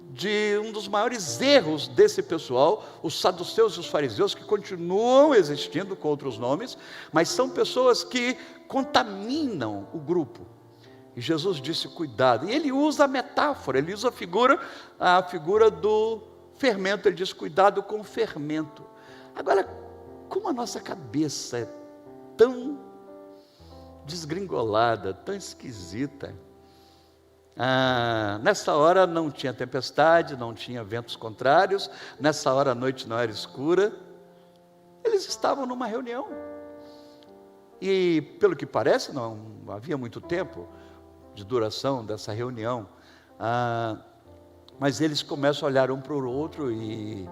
de um dos maiores erros desse pessoal, os saduceus e os fariseus, que continuam existindo com outros nomes, mas são pessoas que contaminam o grupo. E Jesus disse: cuidado. E ele usa a metáfora, ele usa a figura do fermento. Ele diz: cuidado com o fermento. Agora, como a nossa cabeça é tão desgringolada, tão esquisita. Nessa hora não tinha tempestade, não tinha ventos contrários, nessa hora a noite não era escura, eles estavam numa reunião, e pelo que parece não havia muito tempo de duração dessa reunião, mas eles começam a olhar um para o outro e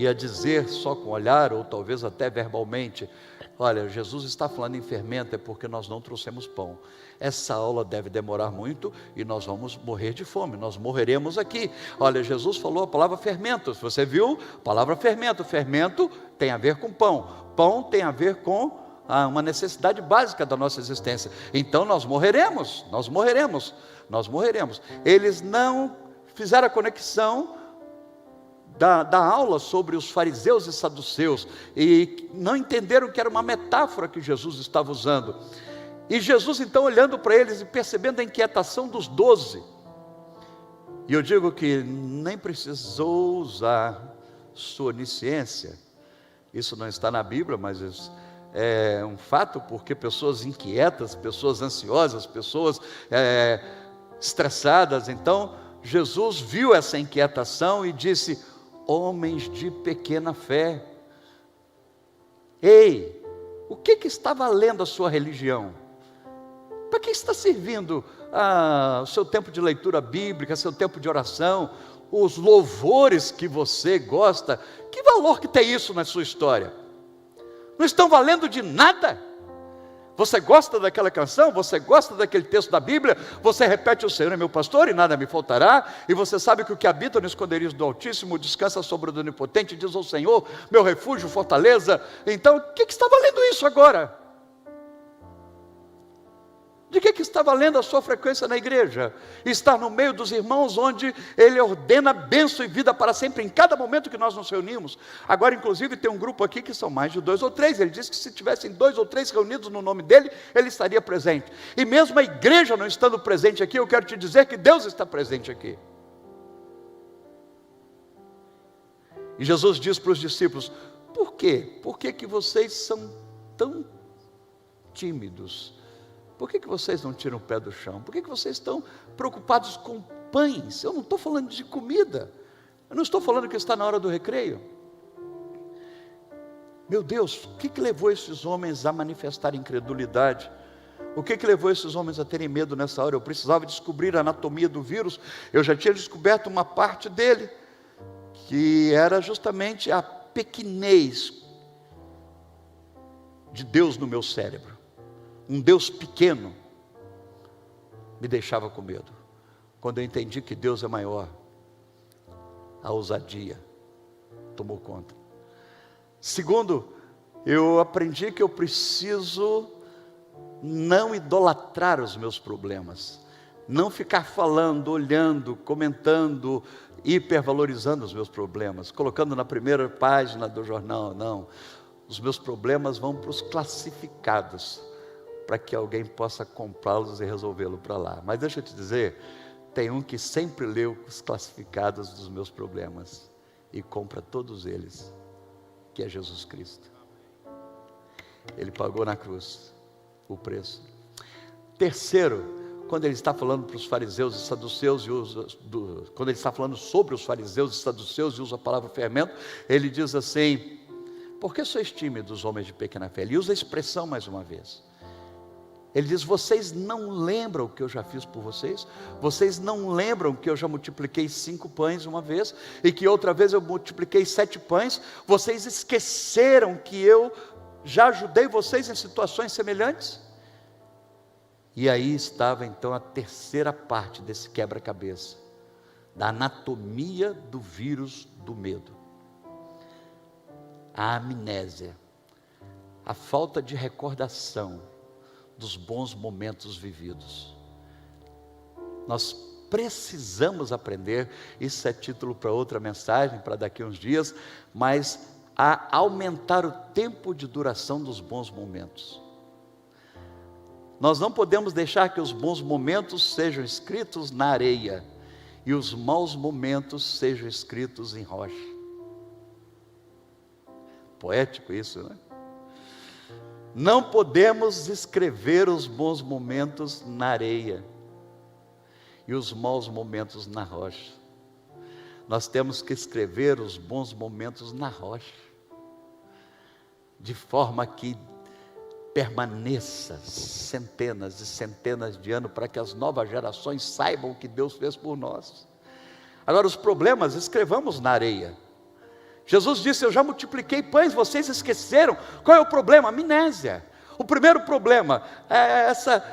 a dizer só com o olhar, ou talvez até verbalmente: olha, Jesus está falando em fermento, é porque nós não trouxemos pão. Essa aula deve demorar muito e nós vamos morrer de fome, nós morreremos aqui. Olha, Jesus falou a palavra fermento, você viu? A palavra fermento, fermento tem a ver com pão, pão tem a ver com uma necessidade básica da nossa existência. Então nós morreremos, nós morreremos, nós morreremos. Eles não fizeram a conexão da aula sobre os fariseus e saduceus, e não entenderam que era uma metáfora que Jesus estava usando. E Jesus então, olhando para eles e percebendo a inquietação dos 12, e eu digo que nem precisou usar sua onisciência, isso não está na Bíblia, mas isso é um fato, porque pessoas inquietas, pessoas ansiosas, pessoas estressadas, então Jesus viu essa inquietação e disse: homens de pequena fé, ei, o que está valendo a sua religião? Para que está servindo o seu tempo de leitura bíblica, seu tempo de oração, os louvores que você gosta? Que valor que tem isso na sua história? Não estão valendo de nada. Você gosta daquela canção, você gosta daquele texto da Bíblia, você repete: o Senhor é meu pastor e nada me faltará, e você sabe que o que habita no esconderijo do Altíssimo descansa sobre o do Onipotente, diz ao Senhor, meu refúgio, fortaleza. Então, o que está valendo isso agora? De que está valendo a sua frequência na igreja? Estar no meio dos irmãos, onde Ele ordena bênção e vida para sempre, em cada momento que nós nos reunimos. Agora, inclusive, tem um grupo aqui que são mais de 2 ou 3. Ele disse que se tivessem 2 ou 3 reunidos no nome dEle, Ele estaria presente. E mesmo a igreja não estando presente aqui, eu quero te dizer que Deus está presente aqui. E Jesus diz para os discípulos: por quê? Por que vocês são tão tímidos? Por que vocês não tiram o pé do chão? Por que vocês estão preocupados com pães? Eu não estou falando de comida. Eu não estou falando que está na hora do recreio. Meu Deus, o que levou esses homens a manifestar incredulidade? O que levou esses homens a terem medo nessa hora? Eu precisava descobrir a anatomia do vírus. Eu já tinha descoberto uma parte dele, que era justamente a pequenez de Deus no meu cérebro. Um Deus pequeno me deixava com medo. Quando eu entendi que Deus é maior, a ousadia tomou conta. Segundo, eu aprendi que eu preciso não idolatrar os meus problemas, não ficar falando, olhando, comentando, hipervalorizando os meus problemas, colocando na primeira página do jornal. Não, os meus problemas vão para os classificados, para que alguém possa comprá-los e resolvê-los para lá. Mas deixa eu te dizer, tem um que sempre leu os classificados dos meus problemas e compra todos eles, que é Jesus Cristo. Ele pagou na cruz o preço. Terceiro, quando ele está falando para os fariseus e saduceus, quando ele está falando sobre os fariseus e saduceus e usa a palavra fermento, ele diz assim: por que sois tímidos, homens de pequena fé? Ele usa a expressão mais uma vez. Ele diz: vocês não lembram o que eu já fiz por vocês? Vocês não lembram que eu já multipliquei 5 pães uma vez, e que outra vez eu multipliquei 7 pães? Vocês esqueceram que eu já ajudei vocês em situações semelhantes? E aí estava então a terceira parte desse quebra-cabeça, da anatomia do vírus do medo. A amnésia, a falta de recordação dos bons momentos vividos. Nós precisamos aprender, isso é título para outra mensagem, para daqui a uns dias, mas a aumentar o tempo de duração dos bons momentos. Nós não podemos deixar que os bons momentos sejam escritos na areia e os maus momentos sejam escritos em rocha. Poético isso, né? Não podemos escrever os bons momentos na areia e os maus momentos na rocha. Nós temos que escrever os bons momentos na rocha, de forma que permaneça centenas e centenas de anos, para que as novas gerações saibam o que Deus fez por nós. Agora, os problemas, escrevamos na areia. Jesus disse: eu já multipliquei pães, vocês esqueceram. Qual é o problema? Amnésia. O primeiro problema é essa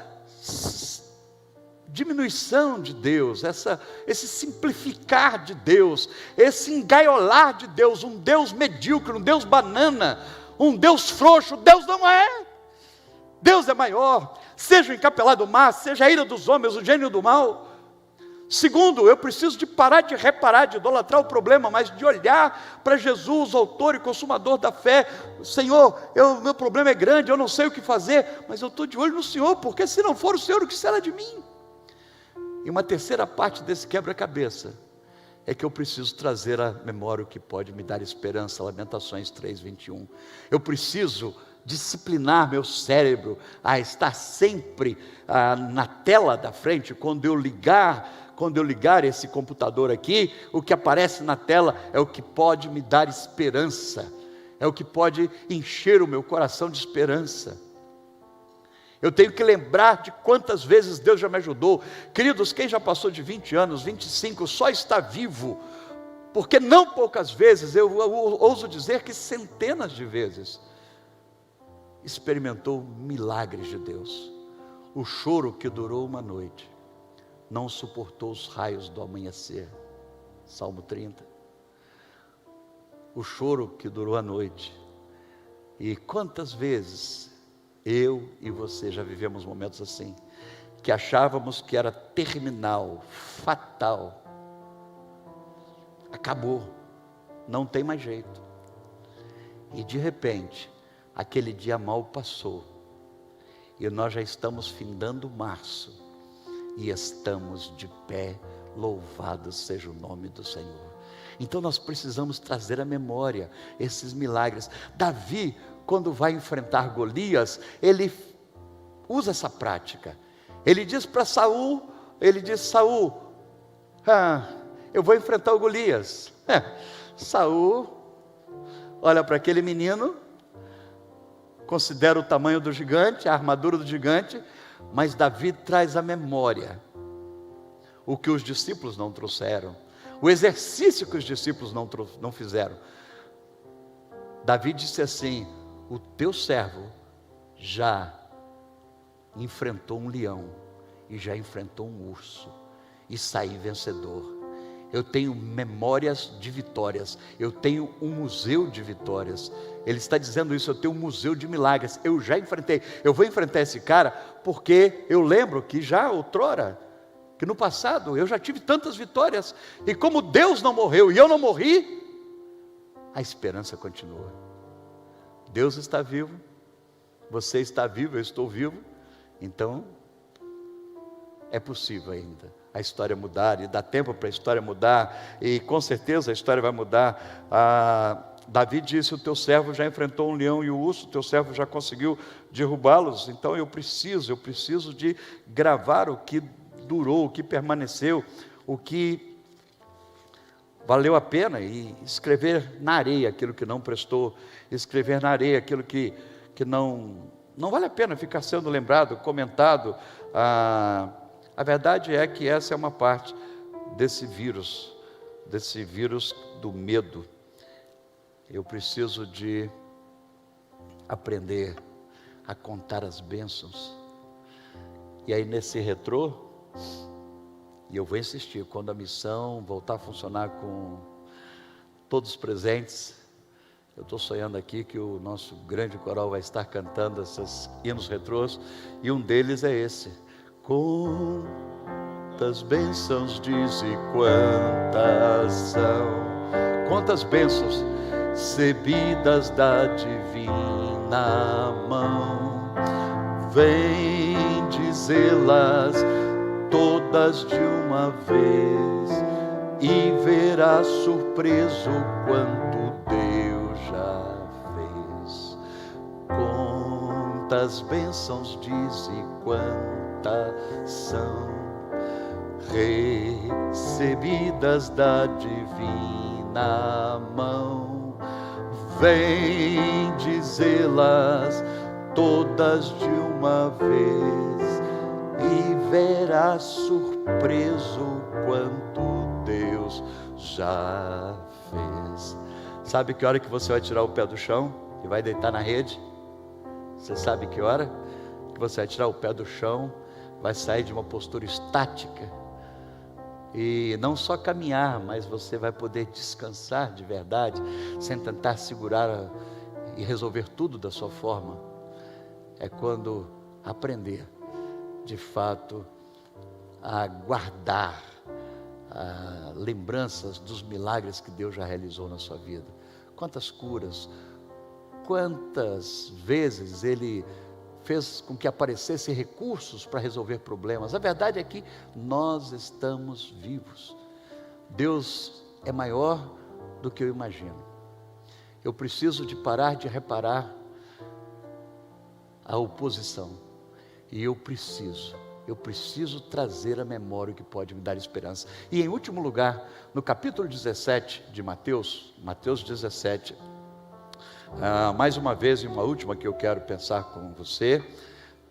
diminuição de Deus, esse simplificar de Deus, esse engaiolar de Deus, um Deus medíocre, um Deus banana, um Deus frouxo. Deus não é. Deus é maior. Seja o encapelado do mar, seja a ira dos homens, o gênio do mal. Segundo, eu preciso de parar de reparar, de idolatrar o problema, mas de olhar para Jesus, autor e consumador da fé. Senhor, meu problema é grande, eu não sei o que fazer, mas eu estou de olho no Senhor, porque se não for o Senhor, o que será de mim? E uma terceira parte desse quebra-cabeça é que eu preciso trazer à memória o que pode me dar esperança. Lamentações 3:21. Eu preciso disciplinar meu cérebro a estar sempre na tela da frente. Quando eu ligar esse computador aqui, o que aparece na tela é o que pode me dar esperança, é o que pode encher o meu coração de esperança. Eu tenho que lembrar de quantas vezes Deus já me ajudou. Queridos, quem já passou de 20 anos, 25, só está vivo, porque não poucas vezes, eu ouso dizer que centenas de vezes, experimentou milagres de Deus. O choro que durou uma noite não suportou os raios do amanhecer. Salmo 30. O choro que durou a noite. E quantas vezes eu e você já vivemos momentos assim, que achávamos que era terminal, fatal. Acabou, não tem mais jeito. E de repente, aquele dia mal passou, e nós já estamos findando março, e estamos de pé. Louvado seja o nome do Senhor. Então nós precisamos trazer à memória esses milagres. Davi, quando vai enfrentar Golias, ele usa essa prática. Ele diz para Saul, Saul, eu vou enfrentar o Golias. Saul olha para aquele menino, considera o tamanho do gigante, a armadura do gigante, mas Davi traz à memória o que os discípulos não trouxeram, o exercício que os discípulos não fizeram. Davi disse assim: o teu servo já enfrentou um leão e já enfrentou um urso e saí vencedor. Eu tenho memórias de vitórias, eu tenho um museu de vitórias. Ele está dizendo isso: eu tenho um museu de milagres, eu já enfrentei. Eu vou enfrentar esse cara porque eu lembro que já outrora, que no passado eu já tive tantas vitórias, e como Deus não morreu e eu não morri, a esperança continua. Deus está vivo, você está vivo, eu estou vivo, então é possível ainda a história mudar, e dá tempo para a história mudar, e com certeza a história vai mudar. Davi disse: o teu servo já enfrentou um leão e o urso, o teu servo já conseguiu derrubá-los. Então eu preciso de gravar o que durou, o que permaneceu, o que valeu a pena, e escrever na areia aquilo que não prestou, escrever na areia aquilo que não vale a pena ficar sendo lembrado, comentado. A verdade é que essa é uma parte desse vírus do medo. Eu preciso de aprender a contar as bênçãos, E aí nesse retrô, e eu vou insistir, quando a missão voltar a funcionar com todos presentes, eu estou sonhando aqui que o nosso grande coral vai estar cantando esses hinos retrôs, e um deles é esse: quantas bênçãos diz e quantas são, quantas bênçãos recebidas da divina mão, vem dizê-las todas de uma vez, e verás surpreso quanto Deus já fez. Quantas bênçãos diz e quantas são recebidas da divina mão, vem dizê-las todas de uma vez, e verás surpreso quanto Deus já fez. Sabe que hora que você vai tirar o pé do chão e vai deitar na rede? Você sabe que hora que você vai tirar o pé do chão, vai sair de uma postura estática e não só caminhar, mas você vai poder descansar de verdade, sem tentar segurar e resolver tudo da sua forma. É quando aprender de fato a guardar lembranças dos milagres que Deus já realizou na sua vida. Quantas curas, quantas vezes Ele fez com que aparecessem recursos para resolver problemas. A verdade é que nós estamos vivos. Deus é maior do que eu imagino. Eu preciso de parar de reparar a oposição, e eu preciso trazer à memória o que pode me dar esperança. E em último lugar, no capítulo 17 de Mateus 17, mais uma vez, e uma última que eu quero pensar com você,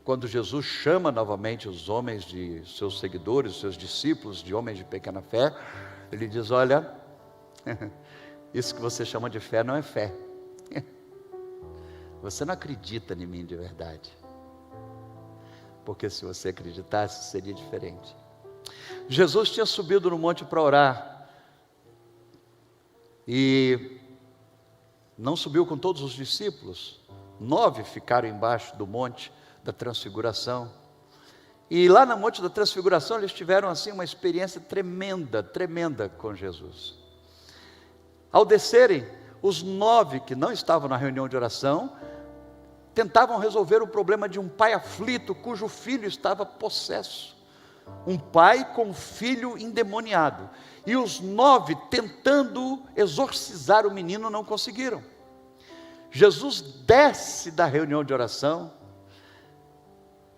quando Jesus chama novamente os homens de seus seguidores, seus discípulos, de homens de pequena fé, Ele diz: olha, isso que você chama de fé não é fé. Você não acredita em mim de verdade, porque se você acreditasse seria diferente. Jesus tinha subido no monte para orar, e não subiu com todos os discípulos. 9 ficaram embaixo do monte da transfiguração, e lá no monte da transfiguração eles tiveram assim uma experiência tremenda com Jesus. Ao descerem, os 9 que não estavam na reunião de oração tentavam resolver o problema de um pai aflito, cujo filho estava possesso. Um pai com um filho endemoniado. E os 9 tentando exorcizar o menino não conseguiram. Jesus desce da reunião de oração,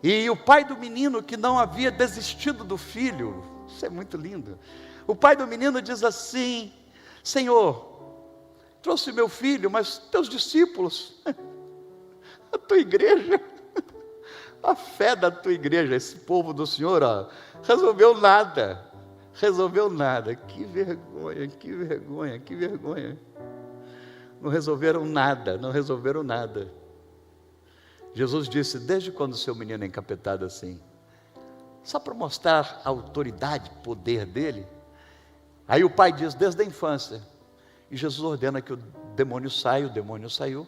e o pai do menino, que não havia desistido do filho, isso é muito lindo, o pai do menino diz assim: Senhor, trouxe meu filho, mas teus discípulos, a tua igreja, a fé da tua igreja, esse povo do Senhor, resolveu nada. Que vergonha. Não resolveram nada. Jesus disse: desde quando seu menino é encapetado assim? Só para mostrar a autoridade, poder dele. Aí o pai diz: desde a infância. E Jesus ordena que o demônio saia, o demônio saiu.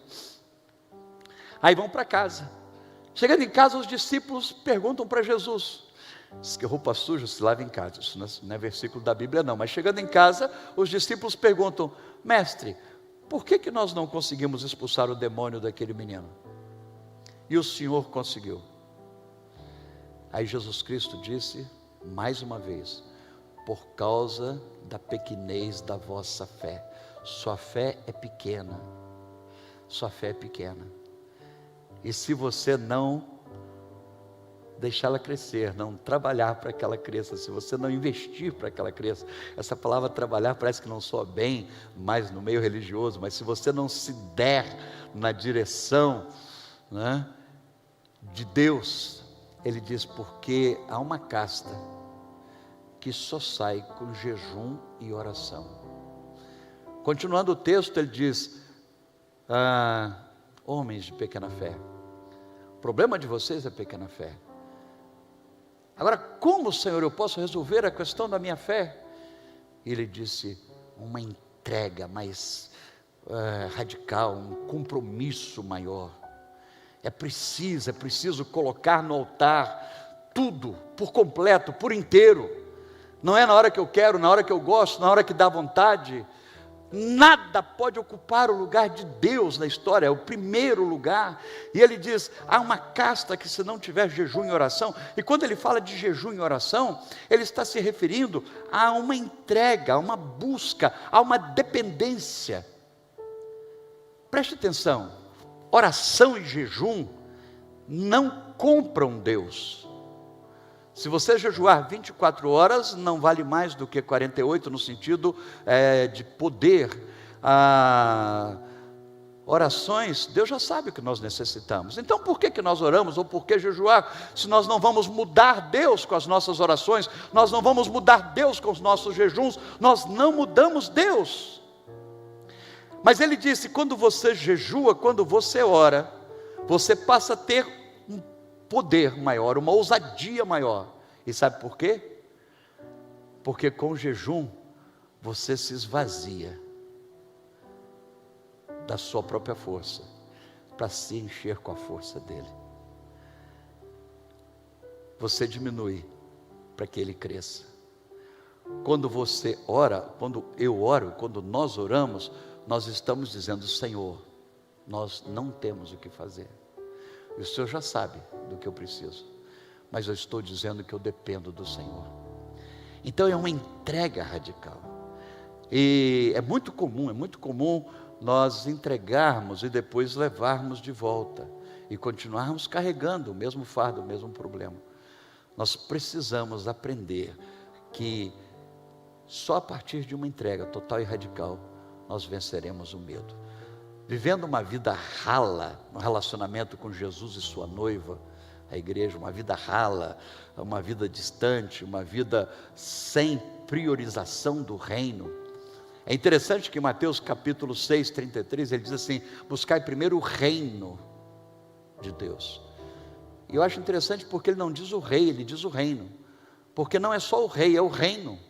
Aí vão para casa. Chegando em casa, os discípulos perguntam para Jesus. Diz que roupa suja se lava em casa. Isso não é versículo da Bíblia não. Mas chegando em casa, os discípulos perguntam: mestre, por que nós não conseguimos expulsar o demônio daquele menino? E o Senhor conseguiu. Aí Jesus Cristo disse, mais uma vez: por causa da pequenez da vossa fé. Sua fé é pequena. E se você não deixá-la crescer, não trabalhar para que ela cresça, se você não investir para que ela cresça, essa palavra trabalhar parece que não soa bem, mais no meio religioso, mas se você não se der na direção, né, de Deus, Ele diz: porque há uma casta que só sai com jejum e oração. Continuando o texto, ele diz: homens de pequena fé, o problema de vocês é pequena fé. Agora, como, Senhor, eu posso resolver a questão da minha fé? E ele disse, uma entrega mais radical, um compromisso maior. É preciso colocar no altar tudo, por completo, por inteiro. Não é na hora que eu quero, na hora que eu gosto, na hora que dá vontade. Nada pode ocupar o lugar de Deus na história, é o primeiro lugar. E ele diz, há uma casta que se não tiver jejum e oração. E quando ele fala de jejum e oração, ele está se referindo a uma entrega, a uma busca, a uma dependência. Preste atenção, oração e jejum não compram Deus. Se você jejuar 24 horas, não vale mais do que 48 no sentido de poder. Orações, Deus já sabe o que nós necessitamos. Então por que nós oramos ou por que jejuar? Se nós não vamos mudar Deus com as nossas orações, nós não vamos mudar Deus com os nossos jejuns, nós não mudamos Deus. Mas ele disse, quando você jejua, quando você ora, você passa a ter um poder maior, uma ousadia maior. E sabe por quê? Porque com o jejum, você se esvazia da sua própria força, para se encher com a força dele. Você diminui, para que ele cresça. Quando você ora, quando eu oro, quando nós oramos, nós estamos dizendo, Senhor, nós não temos o que fazer. E o Senhor já sabe do que eu preciso, mas eu estou dizendo que eu dependo do Senhor. Então é uma entrega radical. E é muito comum nós entregarmos e depois levarmos de volta e continuarmos carregando o mesmo fardo, o mesmo problema. Nós precisamos aprender que só a partir de uma entrega total e radical nós venceremos o medo. Vivendo uma vida rala, no relacionamento com Jesus e sua noiva, a igreja, uma vida rala, uma vida distante, uma vida sem priorização do reino. É interessante que em Mateus capítulo 6, 33, ele diz assim, buscai primeiro o reino de Deus. E eu acho interessante porque ele não diz o rei, ele diz o reino. Porque não é só o rei, é o reino.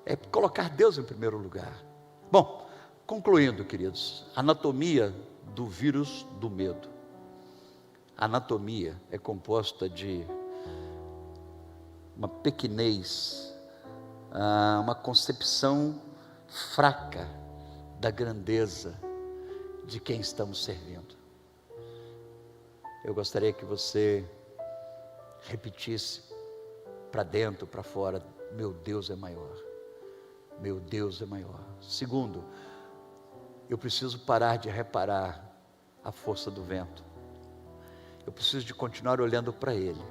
É colocar Deus em primeiro lugar. Bom, concluindo, queridos, anatomia do vírus do medo. A anatomia é composta de uma pequenez, uma concepção fraca da grandeza de quem estamos servindo. Eu gostaria que você repetisse para dentro, para fora, meu Deus é maior. Meu Deus é maior. Segundo, eu preciso parar de reparar a força do vento. Eu preciso de continuar olhando para Ele,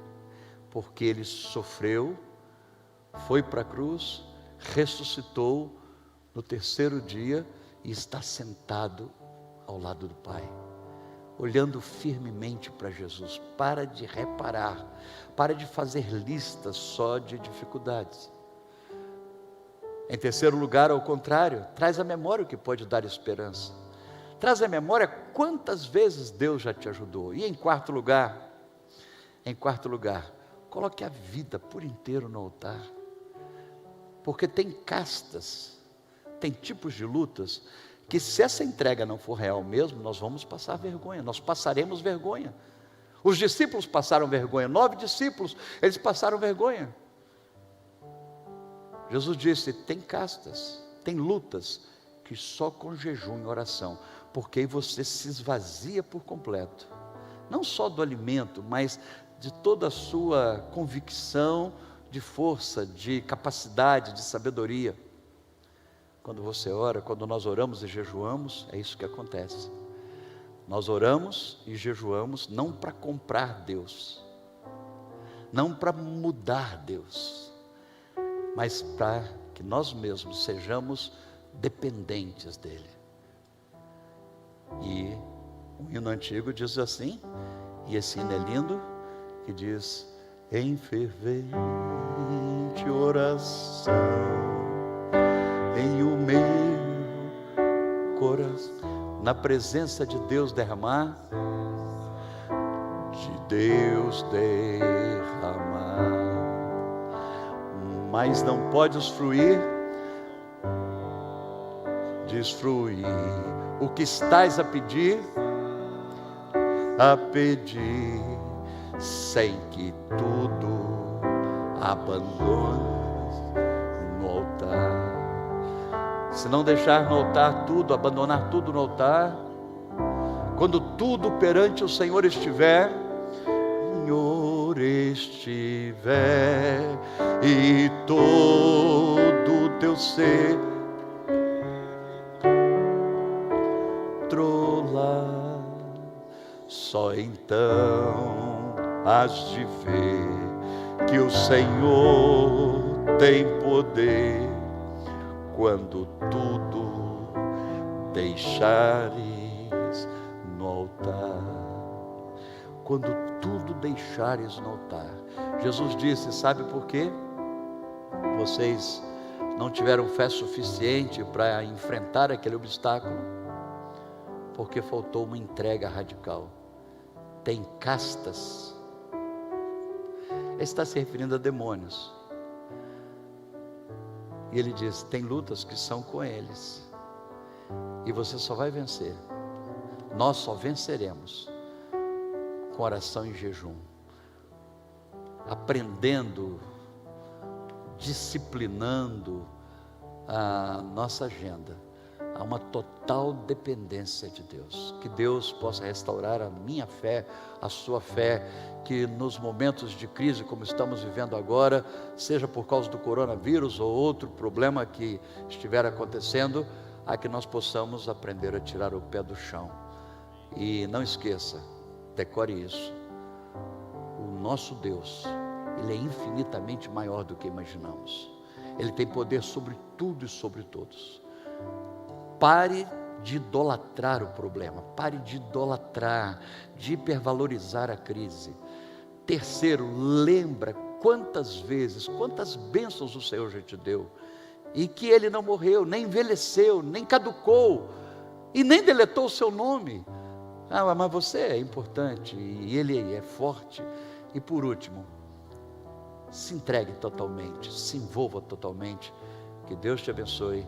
porque Ele sofreu, foi para a cruz, ressuscitou no terceiro dia e está sentado ao lado do Pai, olhando firmemente para Jesus. Para de reparar, para de fazer listas só de dificuldades. Em terceiro lugar, ao contrário, traz à memória o que pode dar esperança. Traz à memória quantas vezes Deus já te ajudou. E em quarto lugar, coloque a vida por inteiro no altar. Porque tem castas, tem tipos de lutas, que se essa entrega não for real mesmo, nós vamos passar vergonha, nós passaremos vergonha. Os discípulos passaram vergonha, 9 discípulos, eles passaram vergonha. Jesus disse, tem castas, tem lutas, que só com jejum e oração, porque aí você se esvazia por completo, não só do alimento, mas de toda a sua convicção, de força, de capacidade, de sabedoria. Quando você ora, quando nós oramos e jejuamos, é isso que acontece. Nós oramos e jejuamos não para comprar Deus, não para mudar Deus, mas para que nós mesmos sejamos dependentes dEle. E o hino antigo diz assim, e esse hino é lindo, que diz, em fervente oração, em o meu coração, na presença de Deus derramar, de Deus derramar. Mas não podes fruir, desfruir o que estás a pedir, sem que tudo abandones no altar. Se não deixar no altar tudo, abandonar tudo no altar, quando tudo perante o Senhor estiver, e todo o teu ser trolar, só então hás de ver que o Senhor tem poder. Quando tudo deixares no altar, quando tudo deixares no altar. Jesus disse, sabe por quê? Vocês não tiveram fé suficiente para enfrentar aquele obstáculo, porque faltou uma entrega radical. Tem castas, ele está se referindo a demônios, e ele diz, tem lutas que são com eles, e você só vai vencer, nós só venceremos com oração e jejum, aprendendo, disciplinando a nossa agenda a uma total dependência de Deus. Que Deus possa restaurar a minha fé, a sua fé, que nos momentos de crise como estamos vivendo agora, seja por causa do coronavírus ou outro problema que estiver acontecendo, a que nós possamos aprender a tirar o pé do chão. E não esqueça, decore isso, o nosso Deus, Ele é infinitamente maior do que imaginamos. Ele tem poder sobre tudo e sobre todos. Pare de idolatrar o problema, pare de idolatrar, de hipervalorizar a crise. Terceiro, lembra quantas vezes, quantas bênçãos o Senhor já te deu, e que Ele não morreu, nem envelheceu, nem caducou, e nem deletou o seu nome. Mas você é importante, e Ele é forte. E por último, se entregue totalmente, se envolva totalmente. Que Deus te abençoe.